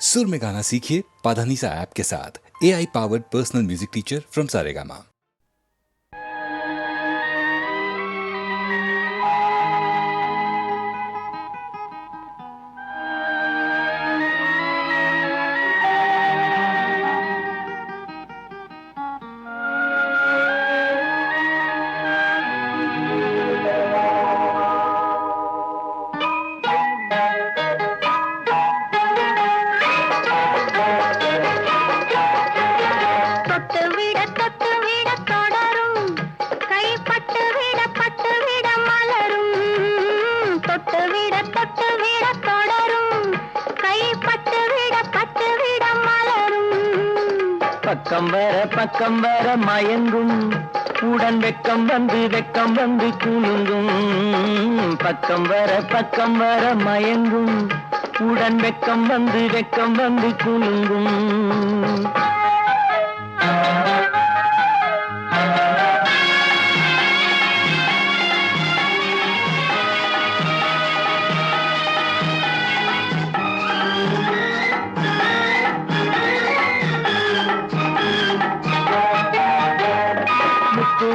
सुर में गाना सीखिए पाधानीसा ऐप के साथ। AI powered personal music teacher from Saregama. பக்கம் வர மயங்கும் உடன் வெக்கம் வந்து குலுங்கும். பக்கம் வர மயங்கும் உடன் வெக்கம் வந்து குலுங்கும்.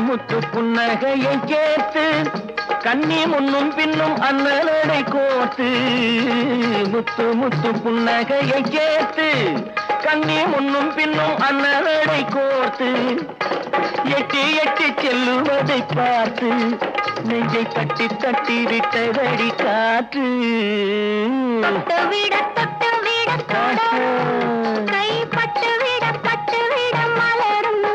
முத்து புன்னகையை கேட்டு கண்ணி முன்னும் பின்னும் அண்ணலடை கோத்து. முத்து புன்னகையை கேட்டு கண்ணி முன்னும் பின்னும் அண்ணலடை கோத்து. எட்டி செல்லுவதை பார்த்து நெஞ்சை தட்டி விட்டதடி காற்று. தொட்டு விட கை பட்டு விட மலரும்.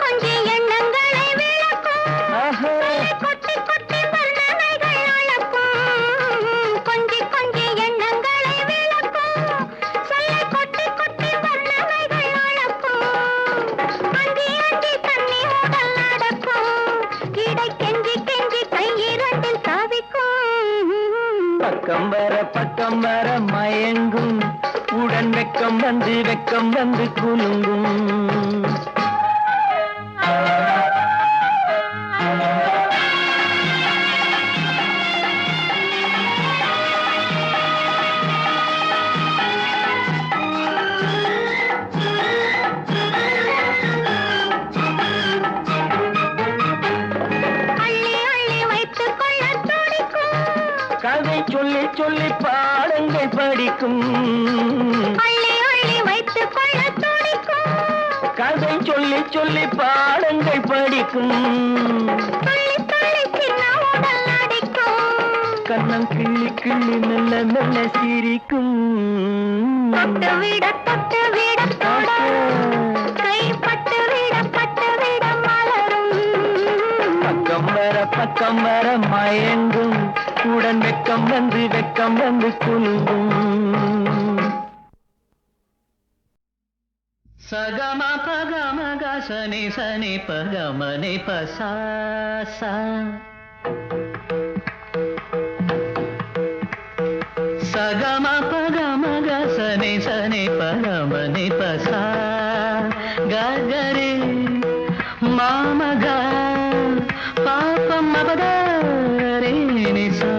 கொஞ்சி எண்ணங்களை விளக்கும். கொட்டி வர்ணனைகள் அளக்கும். கொஞ்சி எண்ணங்களை விளக்கும். சொல்லை கொட்டி வர்ணனைகள் அளக்கும். அஞ்சி தண்ணி உடல் நடக்கும். இடை கெஞ்சி கை இரண்டில் தவிக்கும். பக்கம் வர மயங்கும் உடன் வெக்கம் வந்து குலுங்கும். கதை சொல்லி பாடங்கள் படிக்கும். அள்ளி வைத்துக் கொள்ள துடிக்கும். கதை சொல்லி பாடங்கள் படிக்கும். துள்ளி சின்ன உடல் அடிக்கும். கண்ணம் கிள்ளி மெல்ல சிரிக்கும். தொட்டு விட தொடரும். கை பட்டு விட மலரும். பக்கம் வர மயங்கும் உடன் வெக்கம் வந்து குலுங்கும். சகம பகம சனி பகமனி பசா. சகம பகம சனி பகமனி பசா. கரி மாமக பாப்பம் மபதரே நிசா.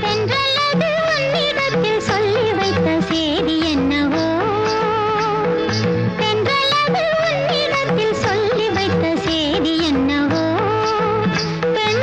தென்றல்லது உன்னிடத்தில் சொல்லி வைத்த செய்தி என்னவோ. தென்றல்லது உன்னிடத்தில் சொல்லி வைத்த செய்தி என்னவோ. பெண்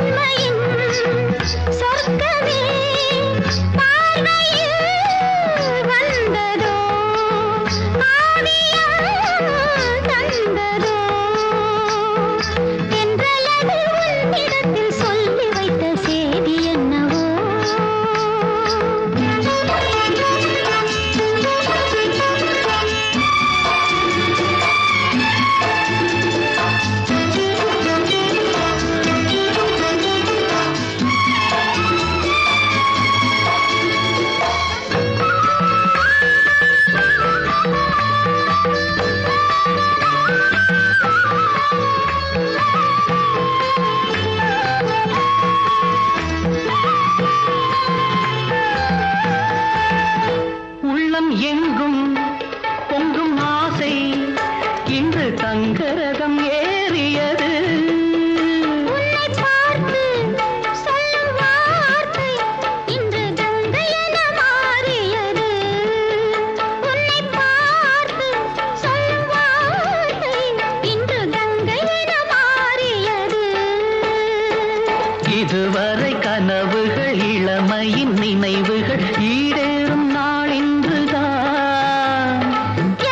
இதுவரை கனவுகள் இளமையின் நினைவுகள் ஈடேறும் நாள் இன்றுதான்.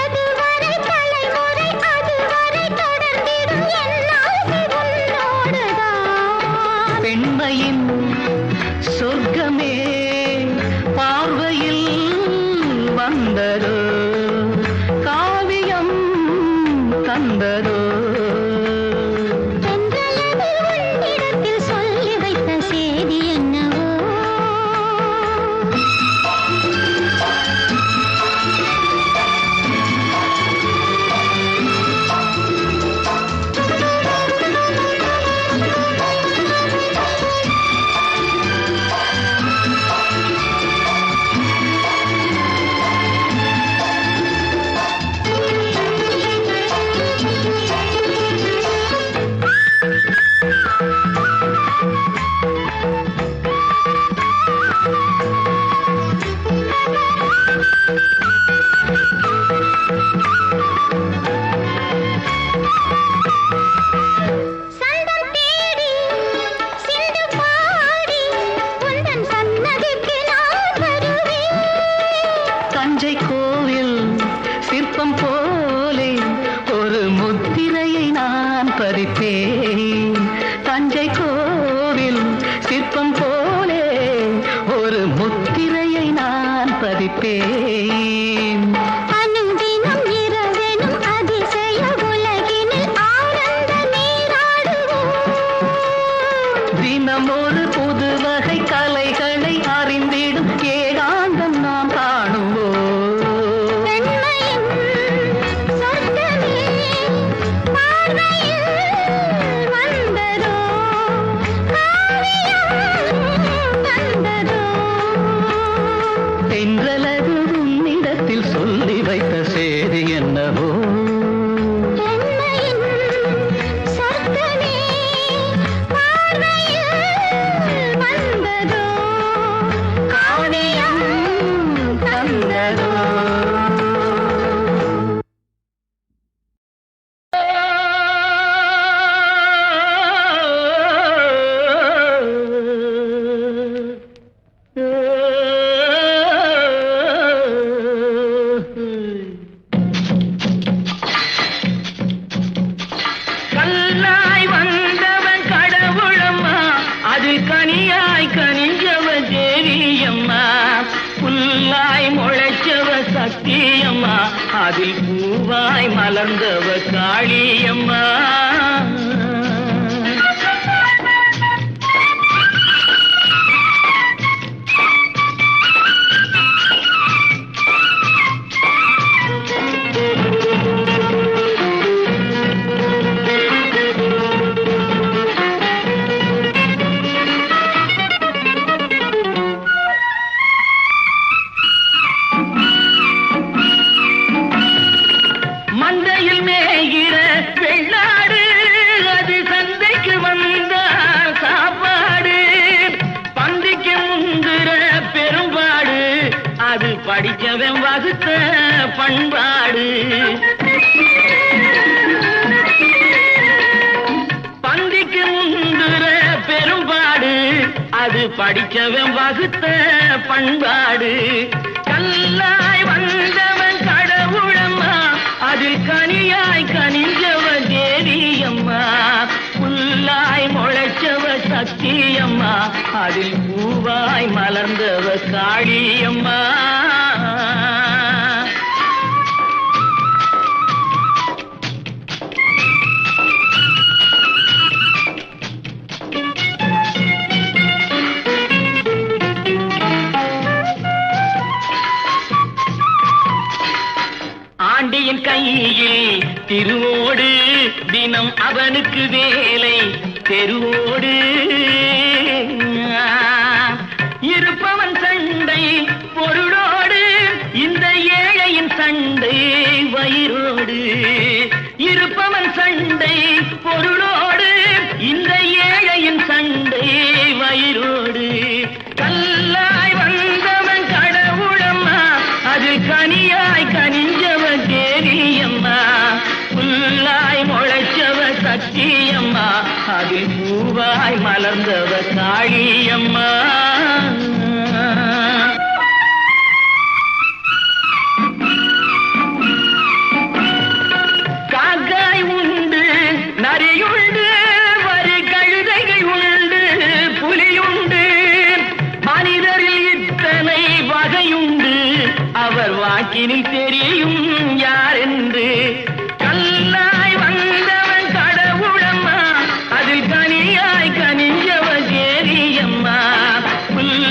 எதுவரை தலைமுறை அதுவரை தொடர்ந்திடும் என் ஆசை உன்னோடுதான். பெண்மையின் சொர்க்கமே பார்வையில் வந்ததோ, காவியம் தந்ததோ. தென்றலது உன்னிடத்தில் சொல்லி வைத்த செய்தி என்னவோ. சந்தம் தேடி சிந்து பாடி உந்தன் சன்னதிக்கு நான் வருவேன். தஞ்சை கோவில் சிற்பம் போலே ஒரு முத்திரையை நான் பதிப்பேன். தஞ்சை கோவில் சிற்பம் போலே ஒரு முத்திரையை நான் பதிப்பேன். அனுதினம் இரவெனும் அதிசய உலகினில் ஆனந்த நீராடுவோம். தினம் ஒரு புது வகை கலைகளை அறிந்திடும் ஏகாந்தம் நாம் காணுவோம். பெண்மையின் சொர்க்கமே பார்வையில் வந்ததோ, காவியம் தந்ததோ. தென்றலது உன்னிடத்தில் சொல்லி வைத்த செய்தி என்னவோ. பெண்மையின் சொர்க்கமே பார்வையில் வந்ததோ, காவியம் தந்ததோ. கல்லாய் வந்தவன் கடவுளம்மா, அதில் கனியாய் கனிஞ்சவன் தேவியம்மா. புல்லாய் முளைச்சவ சக்தியம்மா, அதில் பூவாய் மலர்ந்தவ காளியம்மா. மந்தையில் மேகிற வெள்ளாடு, அது சந்தைக்கு வந்த சாப்பாடு. பந்திக்கு முந்துற பெரும்பாடு, அது படிச்சவன் வகுத்த பண்பாடு. பந்திக்கு முந்துற பெரும்பாடு, அது படிச்சவன் வகுத்த பண்பாடு. கல்லாய் வந்தவன் கடவுளம்மா, அதில் கனியாய் கனிஞ்சவ தேவியம்மா. புல்லாய் முளைச்சவ சக்தியம்மா, அதில் பூவாய் மலர்ந்தவ காளியம்மா. ஆண்டியின் கையில் திருவோடு, தினம் அவனுக்கு வேலை தெருவோடு. இருப்பவன் சண்டை பொருளோடு, இந்த ஏழையின் சண்டை வயிறோடு. இருப்பவன் சண்டை பொருளோடு, இந்த ஏழையின் சண்டை வயிறோடு. கல்லாய் வந்தவன் கடவுளம்மா, அது கனியாய் கனிஞ்சவன் தேவியம்மா. புல்லாய் முளைச்சவ சக்தியம்மா, அதில் பூவாய் மலர்ந்தவ காளியம்மா. காக்காய் உண்டு, நரியுண்டு, வரி கழுதைகள் உண்டு, புலியுண்டு, மனிதரில் இத்தனை வகையுண்டு, அவர் வாக்கினில் தெரியும் யார் என்று. கல்லாய் வந்தவன் கடவுளம்மா, அதில் கனியாய் கனிஞ்சவன் கேரியம்மா. புல்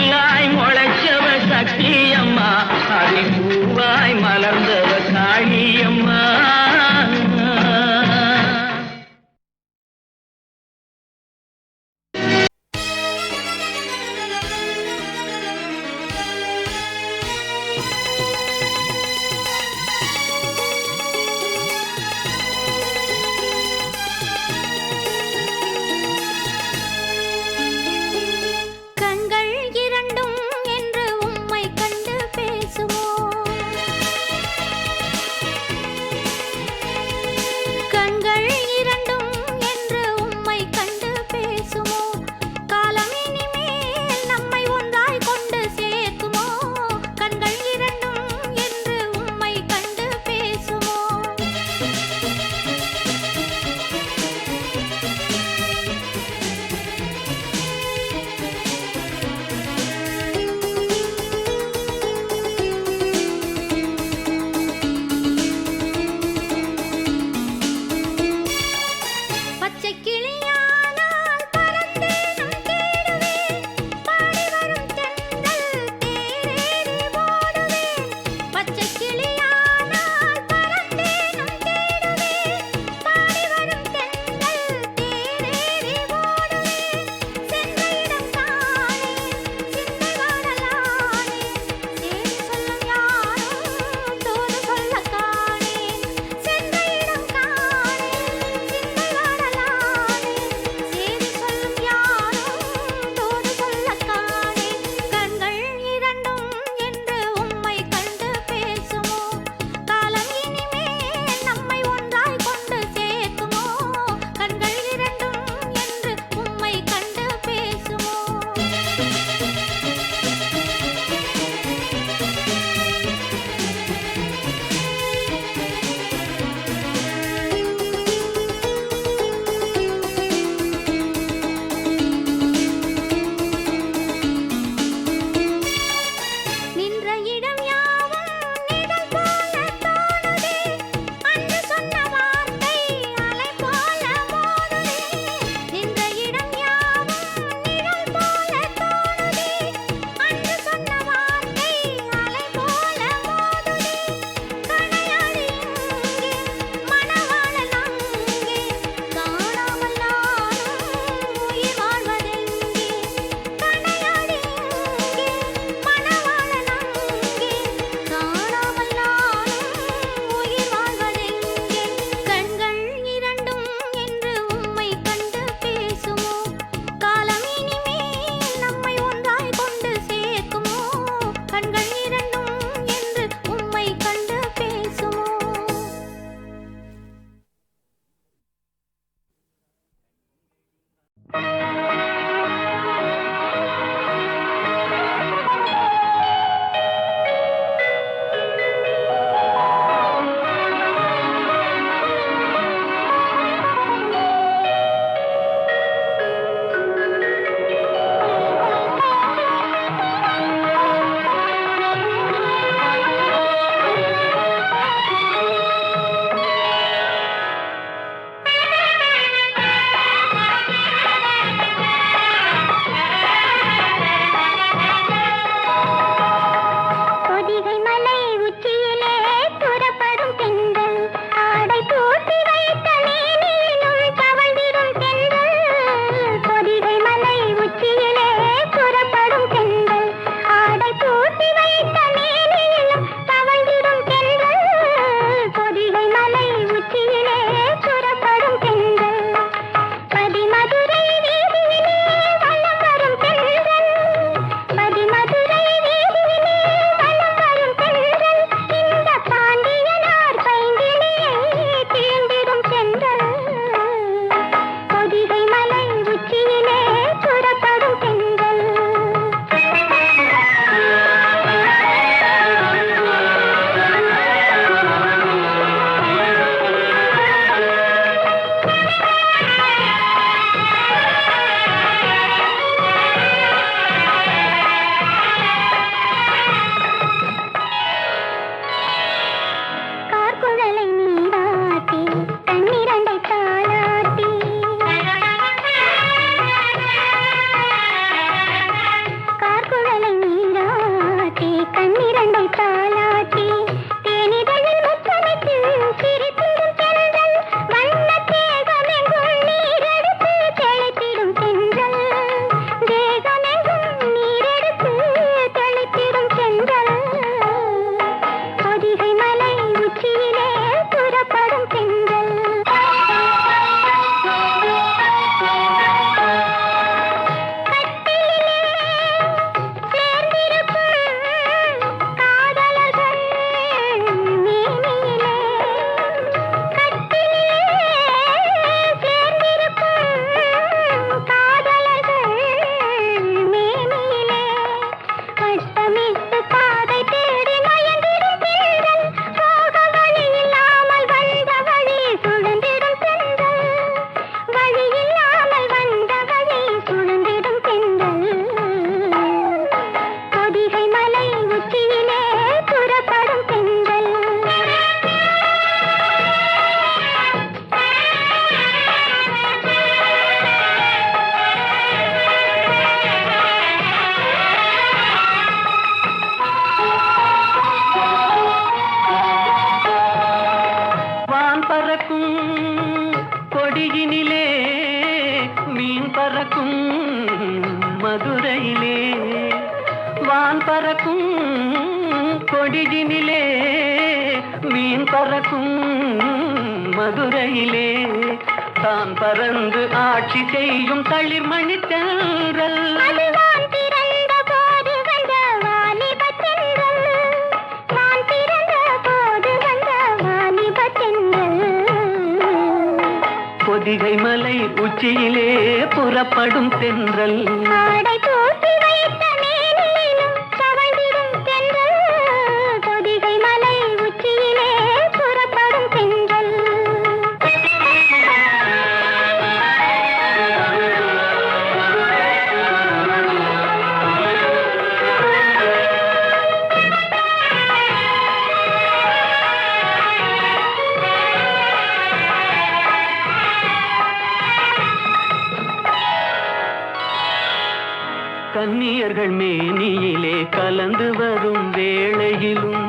பறக்கும் மதுரையிலே வான் பறக்கும் கொடியினிலே மீன் பறக்கும் மதுரையிலே தான் பறந்து ஆட்சி செய்யும் தளிர்மணி தென்றல் பொதிகை மலை உச்சியிலே புறப்படும் தென்றல் பொதிகை மலை உச்சியிலே புறப்படும் தென்றல் கன்னியர்கள் மேனியிலே கலந்து வரும் வேளையிலும்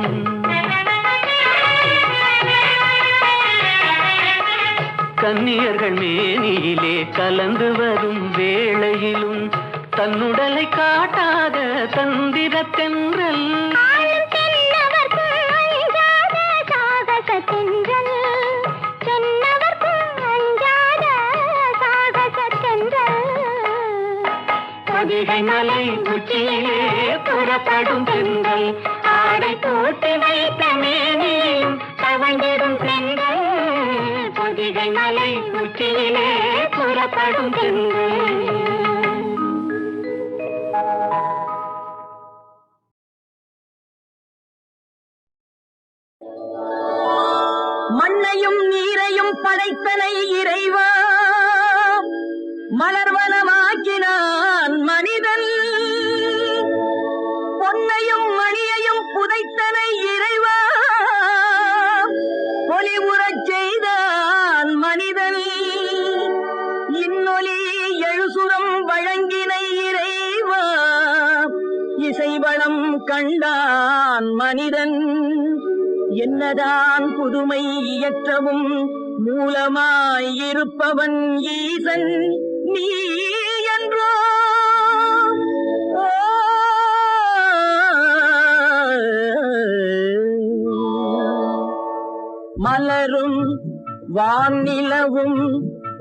கன்னியர்கள் மேனியிலே கலந்து வரும் வேளையிலும் தன்னுடலை காட்டாத தந்திர தென்றல் பொதிகை மலை உச்சியிலே புறப்படும் தென்றல் ஆடை போட்டு வைத்த மேனியும் தவங்கிடும் தென்றல் பொதிகை மலை உச்சியிலே புறப்படும் தென்றல் மண்ணையும் நீரையும் படைத்தனை இறைவா மலர்வனமாக்கினான் மனிதன் பொன்னையும் மணியையும் புதைத்தனை இறைவா பொலிவுறச் செய்தான் மனிதன் இன்னொலி எழுசுரம் வழங்கினை இறைவா இசைவளம் கண்டான் மனிதன் என்னதான் புதுமை இயற்றவும் மூலமாயிருப்பவன் ஈசன் நீ என்றோ மலரும் வானிலவும்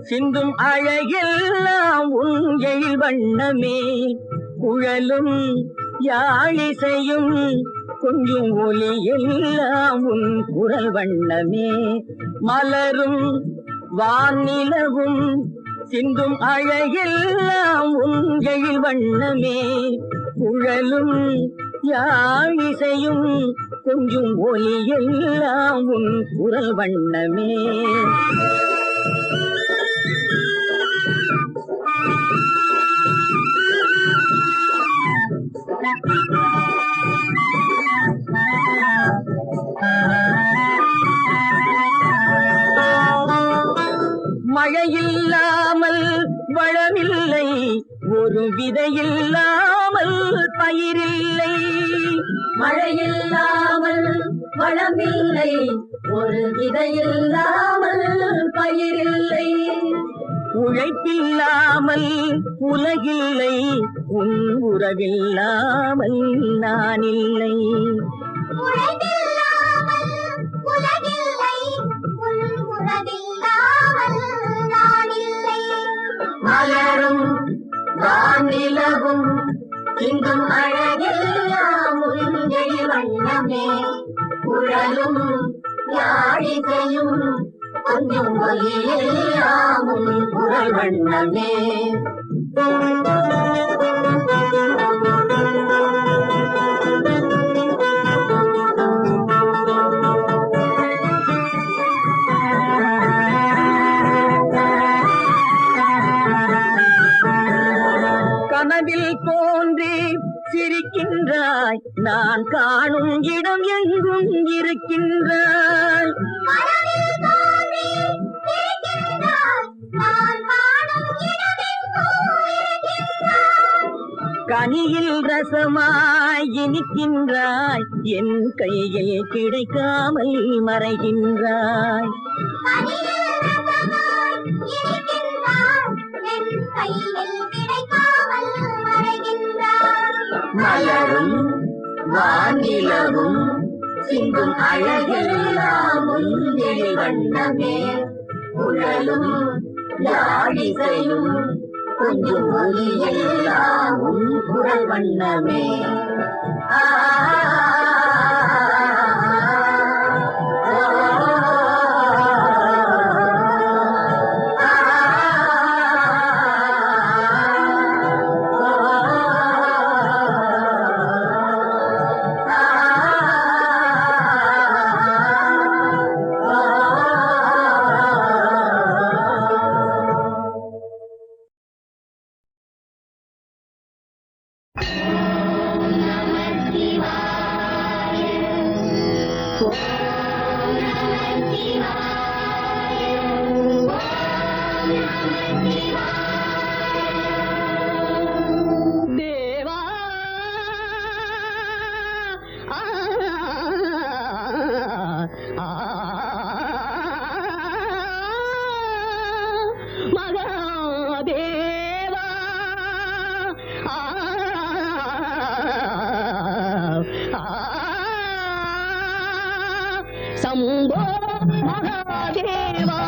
சிந்தும் அழகெல்லாம் உன் எழில் வண்ணமே குழலும் யாழிசையும் கொஞ்சம் ஒலி எல்லாம் உன் குரல் வண்ணமே மலரும் வானிலவும் சிந்தும் அழகெல்லாம் உன் எழில் வண்ணமே குழலும் யாழிசையும் கொஞ்சம் ஒலி எல்லாம் உன் குரல் வண்ணமே மழையில்லாமல் வளமில்லை ஒரு விதையில்லாமல் பயிரில்லை மழையில்லாமல் வளமில்லை ஒரு விதையில்லாமல் பயிரில்லை உழைப்பில்லாமல் உலகில்லை உன் உறவில்லாமல் நான் இல்லை மலரும் வானிலவும் சிந்தும் அழகெல்லாம் உன் எழில் வண்ணமே குழலும் யாழிசையும் கொஞ்சம் ஒலியெல்லாம் உன் குரல் வண்ணமே கனவில் தோன்றி சிரிக்கின்றாய் நான் காணும் இடம் எங்கும் இருக்கின்றாய் கனியில் ரசமாய் இனிக்கின்றாய் என் கையில் கிடைக்காமல் மறைகின்றாய் கையில் கிடைக்காமல் மறைகின்றார். மலரும் வானிலவும் சிந்தும் அழகெல்லாம் உந்தெளி வண்ணமே. குழலும் யாழிசையும் கொஞ்சம் ஒலியெல்லாம் உன் குரல் வண்ணமே. தேவா மகாதேவா சம்போ மகாதேவா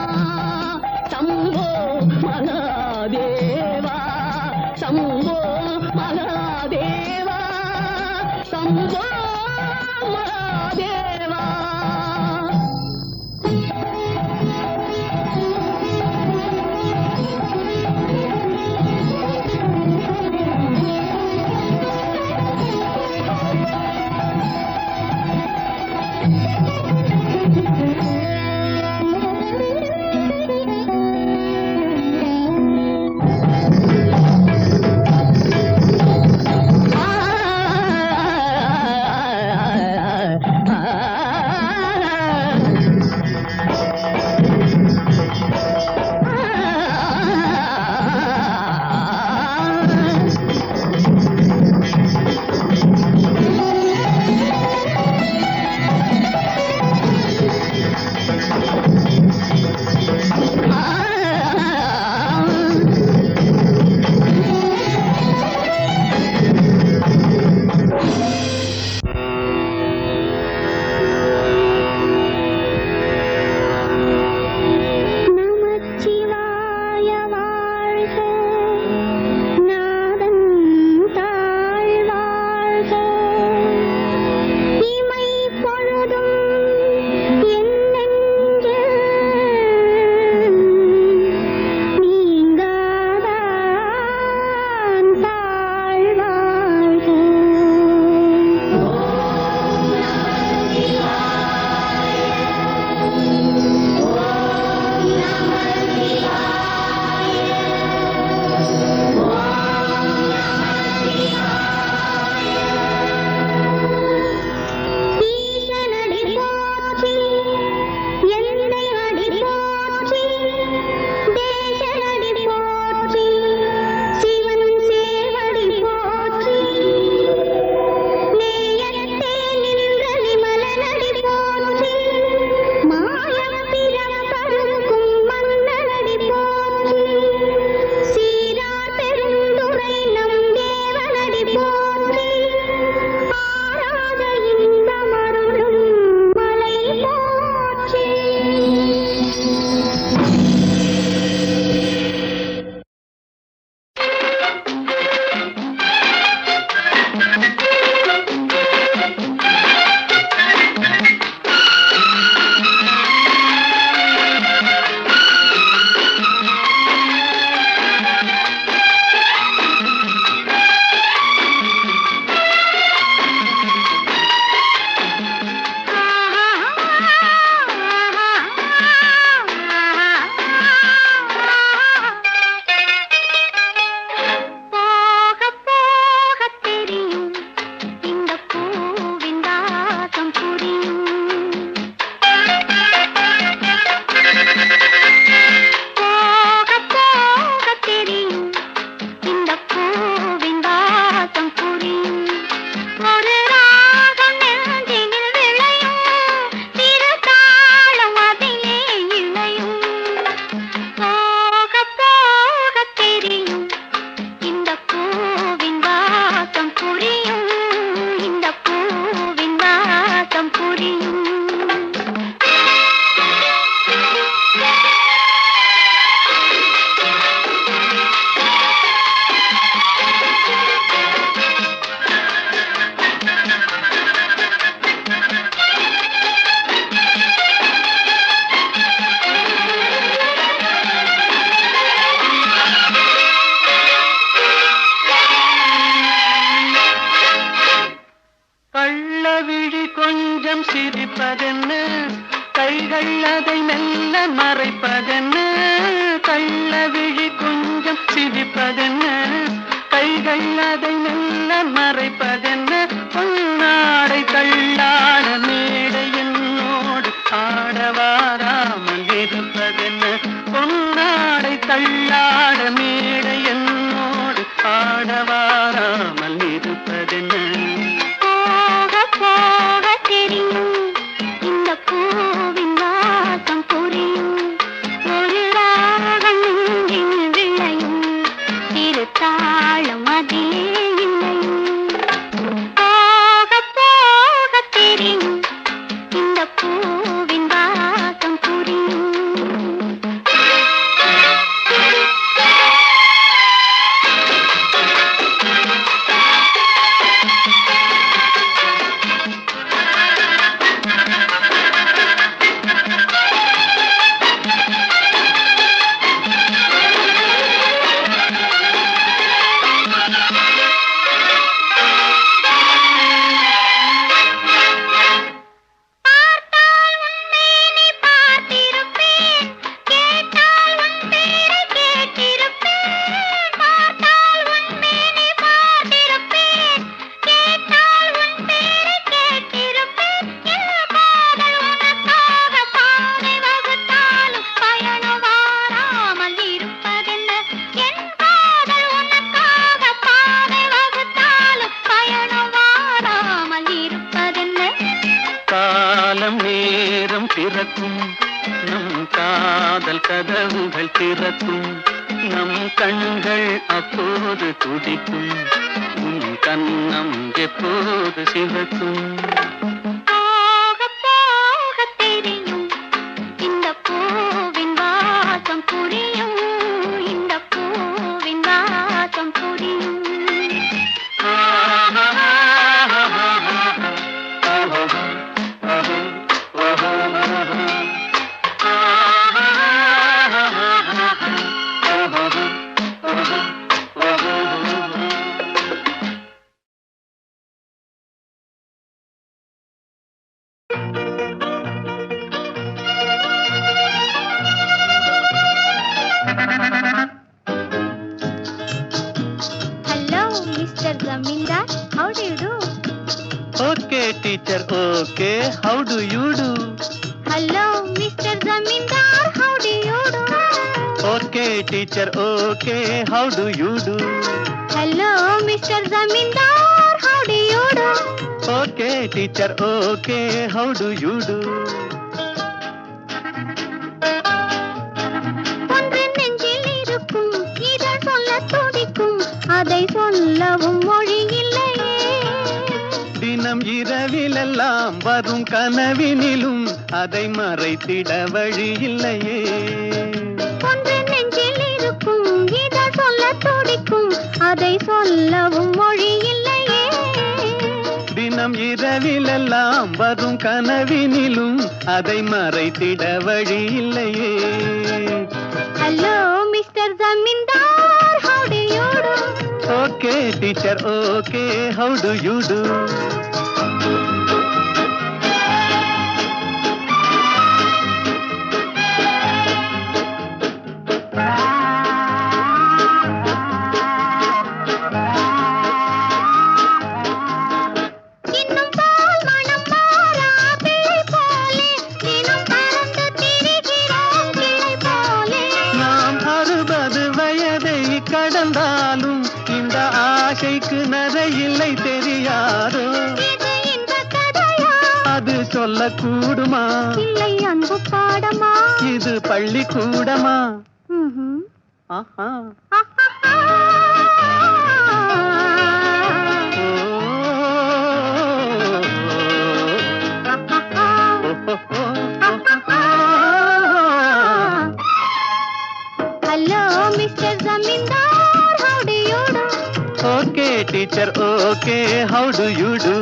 சம்போ மகாதேவா சம்போ மகாதேவா சம்போ மகாதேவா. பிறக்கும், நம் காதல் கதவுகள் திறக்கும், நம் கண்கள் அப்போது துடிக்கும், உன் கண்ணம் எப்போது சிவக்கும். போக போக தெரியும் இந்த பூவின் வாசம் புரியும், இந்த பூவின் வாசம் புரியும். Hello, Mr. Zamindar. How do you do? Okay, teacher, okay. How do you do? Hello, Mr. Zamindar. How do you do? Okay, teacher, okay. How do you do? Hello, Mr. Zamindar. How do you do? Okay, teacher, okay. How do you do? ஒன்று நெஞ்சில் இருக்கும், இதழ் சொல்லத் துடிக்கும், அதை சொல்லவும் மொழி இல்லையே. தினம் இரவிலெல்லாம் வரும் கனவினிலும் அதை மறைத்திட வழி இல்லையே. ஒன்று நெஞ்சில் இருக்கும், இதழ் சொல்லத் துடிக்கும், அதை சொல்லவும் மொழி இல்லையே. தினம் இரவிலெல்லாம் வரும் கனவினிலும் அதை மறைத்திட வழி இல்லையே. Hello, Mr. Zamindar. How do you do? Okay, teacher, okay. How do you do? இன்னும் பால் மணம் மாறா பிள்ளை போலே, தினம் பறந்து திரிகிறோம் கிளை போலே. நாம் 60 வயதை கடந்தாலும் இந்த ஆசைக்கு நரையில்லை தெரியாதோ. இது இன்பக் கதையா? அது சொல்லக்கூடுமா? இல்லை அன்பு பாடமா? இது பள்ளிக்கூடமா? ம்ஹும். ஆஹா. ஆஹாஹா. Hello, Mr. Zamindar. How do you do? Okay, teacher, okay. How do you do?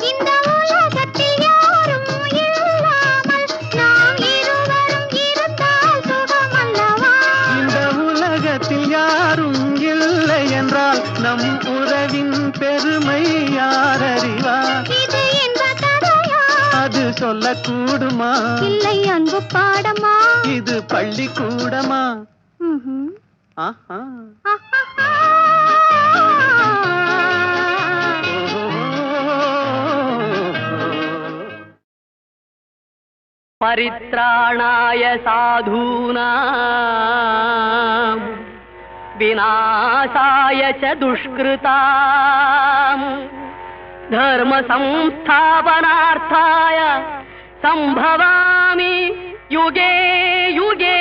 இந்த உலகத்தில் யாரும் இல்லாமல் நாம் இருவரும் இருந்தால் சுகம் அல்லவா? இந்த உலகத்தில் யாரும் இல்லை என்றால் நம் உறவின் பெருமை யார் அறிவார்? இது இன்பக் கதையா? அது சொல்லக்கூடுமா? இல்லை அன்பு பாடமா? இது பள்ளிக்கூடமா? ம்ஹும். ஆஹா. ஆஹாஹா. परित्राणाय साधूनां विनाशाय च दुष्कृतां धर्म संस्थापनार्थाय संभवामि युगे युगे